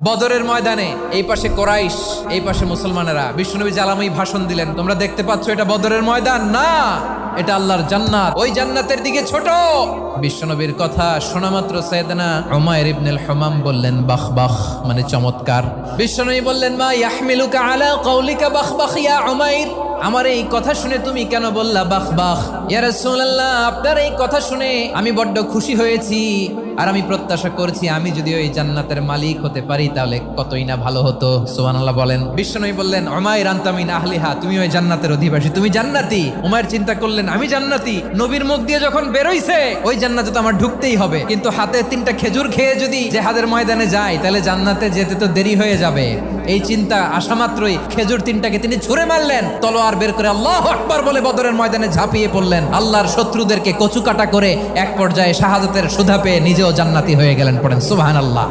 বদরের ময়দানে এই পাশে কোরাইশ, এই পাশে মুসলমানেরা। বিশ্বনবী জালাময়ী ভাষণ দিলেন, তোমরা দেখতে পাচ্ছ এটা বদরের ময়দান না, এটা আল্লাহর জান্নাত, ওই জান্নাতের দিকে ছোট। বিশ্বনবীর কথা শোনা মাত্র সাইয়েদনা উমাইর ইবনুল হুমাম বললেন বাখ বাখ, মানে চমৎকার। বিশ্বনবী বললেন মা ইয়াহমিলুকা আলা কাউলিকা বাখ বাখ ইয়া উমাইর, আমার এই কথা শুনে তুমি কেন বললা বাখ বাখ? ইয়া রাসূলুল্লাহ, আপনার এই কথা শুনে আমি বড্ড খুশি হয়েছি, আর আমি প্রত্যাশা করছি আমি যদি ওই জান্নাতের মালিক হতে পারি তাহলে কতই না ভালো হতো। সুবহানাল্লাহ বলেন। বিশ্বনবী বললেন উমাইর আনতা মিন আহলিহা, তুমি ওই জান্নাতের অধিবাসী, তুমি জান্নাতি। উমাইর চিন্তা করলেন আমি জান্নাতি, নবীর মুখ দিয়ে যখন বেরোইছে ওই জান্নাতে তো আমার ঢুকতেই হবে, কিন্তু হাতে 3টা খেজুর খেয়ে যদি জেহাদের ময়দানে যাই তাহলে জান্নাতে যেতে তো দেরি হয়ে যাবে। এই চিন্তা আসা মাত্রই খেজুর 3টাকে তিনি ছুঁড়ে মারলেন, তলোয়ার বের করে আল্লাহু আকবার বলে বদরের ময়দানে ঝাঁপিয়ে পড়লেন। আল্লাহর শত্রুদেরকে কচুকাটা করে এক পর্যায়ে শাহাদাতের সুধা পেয়ে নিজেও জান্নাতি হয়ে গেলেন। পড়েন সুবহানাল্লাহ।